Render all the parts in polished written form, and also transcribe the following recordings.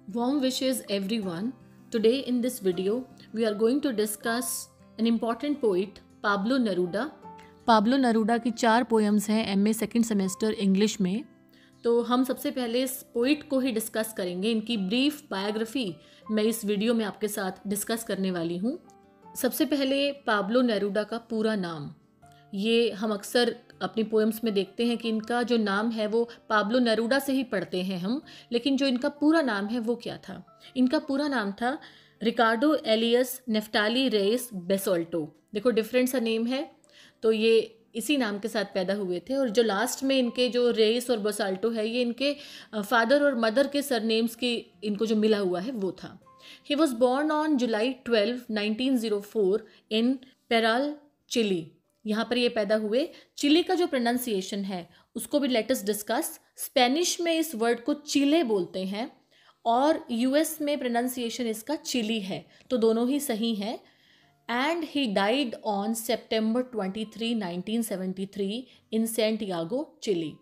Warm wishes everyone. Today in this video we are going to discuss an important poet Pablo Neruda. Pablo Neruda की 4 poems हैं MA second semester English में। तो हम सबसे पहले इस पोइट को ही डिस्कस करेंगे। इनकी ब्रीफ बायोग्राफी मैं इस वीडियो में आपके साथ डिस्कस करने वाली हूँ। सबसे पहले पाब्लो नेरूडा का पूरा नाम, ये हम अक्सर अपनी पोएम्स में देखते हैं कि इनका जो नाम है वो पाब्लो नेरूडा से ही पढ़ते हैं हम, लेकिन जो इनका पूरा नाम है वो क्या था? इनका पूरा नाम था रिकार्डो एलियस नेफ्टाली रेस बेसोल्टो। देखो डिफरेंट सा नेम है, तो ये इसी नाम के साथ पैदा हुए थे। और जो लास्ट में इनके जो रेस और बेसोल्टो है, ये इनके फादर और मदर के सरनेम्स की इनको जो मिला हुआ है वो था। He was born on July 12, 1904 in Parral, Chile. यहाँ पर ये पैदा हुए। चिली का जो प्रोनाउंसिएशन है उसको भी लेट अस डिस्कस। स्पेनिश में इस वर्ड को चिले बोलते हैं और यूएस में प्रोनाउंसिएशन इसका चिली है, तो दोनों ही सही हैं। And he died on September 23, 1973 in Santiago, Chile.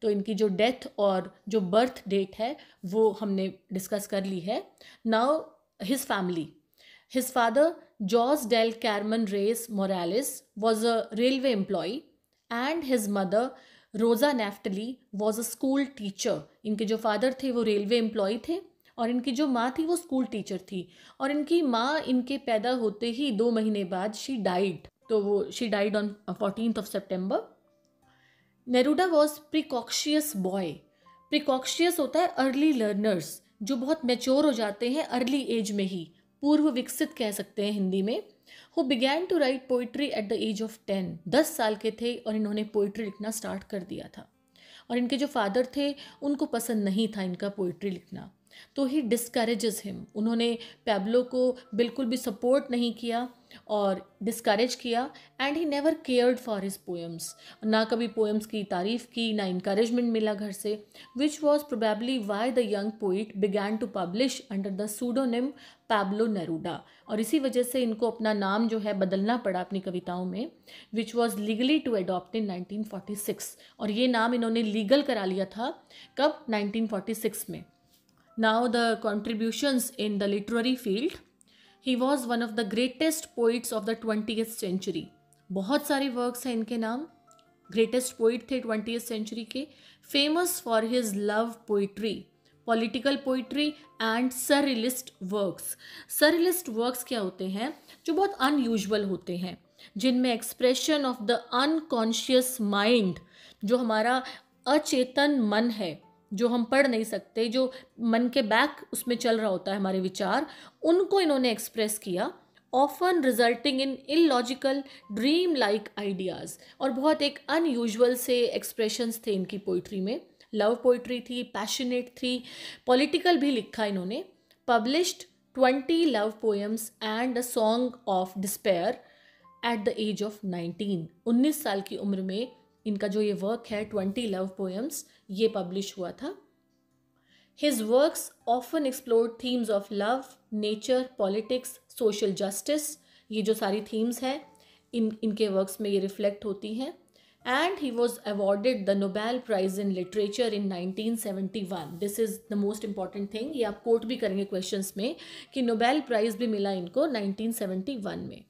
तो इनकी जो डेथ और जो बर्थ डेट है वो हमने डिस्कस कर ली है। Now his family, his father, Jose del Carmen Reyes Morales, was a railway employee, and his mother, Rosa Naftali, was a school teacher. इनके जो फादर थे वो रेलवे एम्प्लॉय थे और इनकी जो माँ थी वो स्कूल टीचर थी। और इनकी माँ इनके पैदा होते ही 2 महीने बाद शी डाइड। तो वो she died on 14th of September. Neruda was precocious boy. Precocious होता है अर्ली लर्नर्स, जो बहुत मेच्योर हो जाते हैं अर्ली एज में ही, पूर्व विकसित कह सकते हैं हिंदी में। Who began to write poetry at the age of 10। 10 साल के थे और इन्होंने पोइट्री लिखना स्टार्ट कर दिया था। और इनके जो फादर थे उनको पसंद नहीं था इनका पोइट्री लिखना, तो ही डिस्करेजेस हिम। उन्होंने पैब्लो को बिल्कुल भी सपोर्ट नहीं किया और डिस्करेज किया। And he never cared for his poems. ना कभी पोएम्स की तारीफ की, ना इंकरेजमेंट मिला घर से, which was probably why the young poet began to publish under the pseudonym Pablo Neruda. और इसी वजह से इनको अपना नाम जो है बदलना पड़ा अपनी कविताओं में, which was legally to adopt in 1946। और ये नाम इन्होंने लीगल करा लिया था कब? 1946 में। Now the contributions in the literary field, he was one of the greatest poets of the 20th century. बहुत सारे वर्क्स हैं इनके नाम। ग्रेटेस्ट पोइट थे 20th सेंचुरी के। Famous for his love poetry, political poetry and surrealist works. Surrealist works क्या होते हैं? जो बहुत अनयूजुअल होते हैं, जिनमें expression of the unconscious mind, जो हमारा अचेतन मन है, जो हम पढ़ नहीं सकते, जो मन के बैक उसमें चल रहा होता है हमारे विचार, उनको इन्होंने एक्सप्रेस किया। Often resulting in illogical dream like ideas. और बहुत एक अनयूजुअल से एक्सप्रेशंस थे इनकी पोइट्री में। लव पोइट्री थी, पैशनेट थी, पॉलिटिकल भी लिखा इन्होंने। Published 20 love poems and a song of despair at the age of 19। 19 साल की उम्र में इनका जो ये वर्क है 20 लव पोएम्स, ये पब्लिश हुआ था। His works often explored themes of love, nature, politics, social justice. ये जो सारी थीम्स हैं इनके वर्क्स में ये रिफ्लेक्ट होती हैं। And he was awarded the Nobel prize in literature in 1971। This is the most important thing. ये आप कोट भी करेंगे क्वेश्चंस में कि नोबेल प्राइज़ भी मिला इनको 1971 में।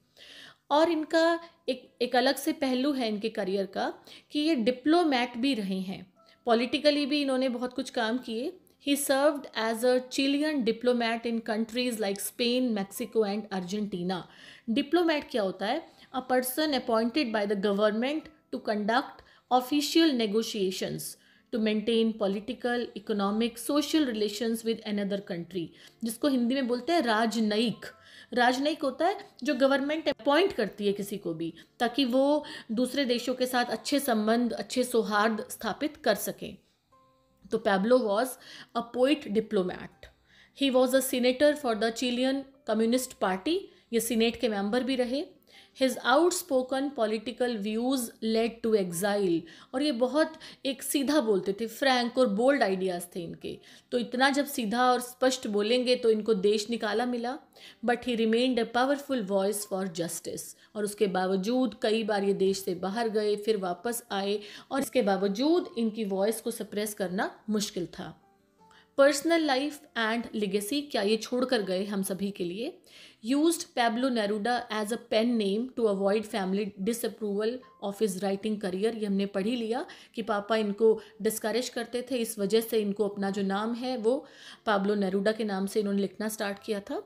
और इनका एक अलग से पहलू है इनके करियर का कि ये डिप्लोमैट भी रहे हैं। पॉलिटिकली भी इन्होंने बहुत कुछ काम किए। He served as a Chilean diplomat in countries like Spain, Mexico and Argentina. Diplomat क्या होता है? A person appointed by the government to conduct official negotiations to maintain political, economic, social relations with another country, जिसको हिंदी में बोलते हैं राजनयिक। राजनयिक होता है जो गवर्नमेंट अपॉइंट करती है किसी को भी, ताकि वो दूसरे देशों के साथ अच्छे संबंध, अच्छे सौहार्द स्थापित कर सकें। तो Pablo was a poet diplomat. He was a senator for the Chilean Communist Party. ये सीनेट के मेंबर भी रहे। His outspoken political views led to exile. और ये बहुत एक सीधा बोलते थे, फ्रैंक और बोल्ड आइडियाज़ थे इनके। तो इतना जब सीधा और स्पष्ट बोलेंगे तो इनको देश निकाला मिला। But he remained a powerful voice for justice. और उसके बावजूद कई बार ये देश से बाहर गए, फिर वापस आए, और इसके बावजूद इनकी वॉइस को सप्रेस करना मुश्किल था। पर्सनल लाइफ एंड लिगेसी, क्या ये छोड़ कर गए हम सभी के लिए। Used Pablo Neruda as a pen name to avoid family disapproval of his writing career. ये हमने पढ़ ही लिया कि पापा इनको डिस्करेज करते थे, इस वजह से इनको अपना जो नाम है वो पाब्लो नेरूडा के नाम से इन्होंने लिखना स्टार्ट किया था।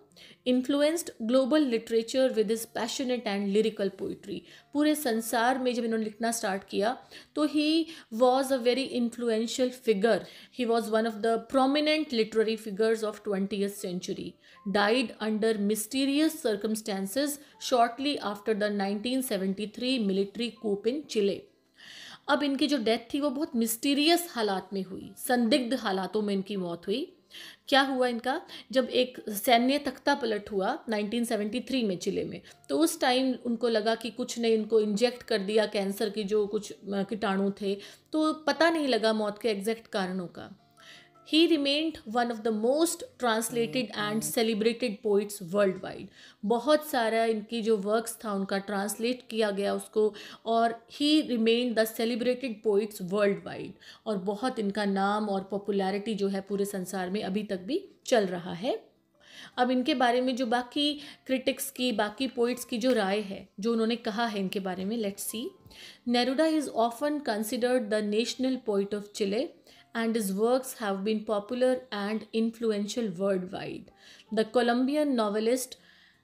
Influenced global literature with his passionate and lyrical poetry. पूरे संसार में जब इन्होंने लिखना स्टार्ट किया तो ही was a very influential figure. He was one of the prominent literary figures of 20th century. Died under mysterious circumstances shortly after the 1973 military coup in Chile. अब इनकी जो डेथ थी वो बहुत मिस्टीरियस हालात में हुई, संदिग्ध हालातों में इनकी मौत हुई। क्या हुआ इनका, जब एक सैन्य तख्ता पलट हुआ 1973 में चिले में, तो उस टाइम उनको लगा कि कुछ ने इनको इंजेक्ट कर दिया कैंसर की जो कुछ कीटाणु थे, तो पता नहीं लगा मौत के एग्जैक्ट कारणों का। He remained one of the most translated and celebrated poets worldwide. बहुत सारा इनकी जो वर्क्स था उनका ट्रांसलेट किया गया उसको, और he remained the celebrated poets worldwide. और बहुत इनका नाम और पॉपुलैरिटी जो है पूरे संसार में अभी तक भी चल रहा है। अब इनके बारे में जो बाकी क्रिटिक्स की, बाकी पोइट्स की जो राय है, जो उन्होंने कहा है इनके बारे में, let's see. Neruda is often considered the national poet of Chile and his works have been popular and influential worldwide. The Colombian novelist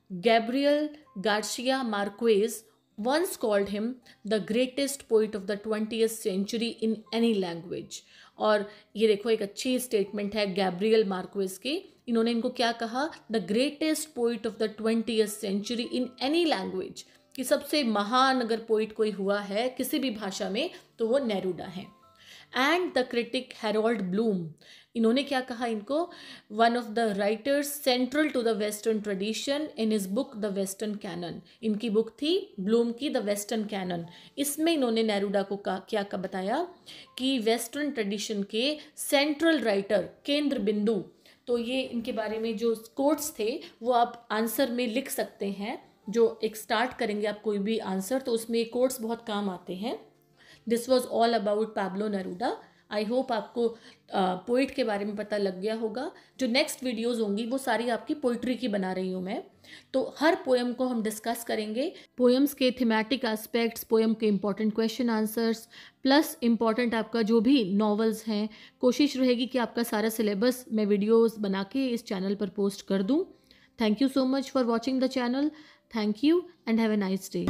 Gabriel Garcia Marquez once called him the greatest poet of the 20th century in any language. और ये देखो एक अच्छी statement है Gabriel Marquez की। इन्होंने इनको क्या कहा, the greatest poet of the 20th century in any language, कि सबसे महान अगर पोइट कोई हुआ है किसी भी भाषा में तो वो नेरूडा है। And the critic Harold Bloom, इन्होंने क्या कहा इनको, one of the writers central to the western tradition in his book the western canon. इनकी बुक थी ब्लूम की द वेस्टर्न कैनन। इसमें इन्होंने नेरूडा को क्या बताया कि वेस्टर्न ट्रेडिशन के सेंट्रल राइटर, केंद्र बिंदु। तो ये इनके बारे में जो कोट्स थे वो आप आंसर में लिख सकते हैं। जो एक स्टार्ट करेंगे आप कोई भी आंसर तो उसमें कोट्स बहुत काम आते हैं। This was all about Pablo Neruda. I hope आपको पोइट के बारे में पता लग गया होगा। जो नेक्स्ट वीडियोस होंगी वो सारी आपकी पोइट्री की बना रही हूँ मैं, तो हर पोएम को हम डिस्कस करेंगे, पोएम्स के थीमेटिक एस्पेक्ट्स, पोएम के important question answers, plus important आपका जो भी नॉवेल्स हैं। कोशिश रहेगी कि आपका सारा सिलेबस मैं वीडियोज़ बना के इस चैनल पर पोस्ट कर दूँ। Thank you so much for watching the channel. Thank you and have a nice day.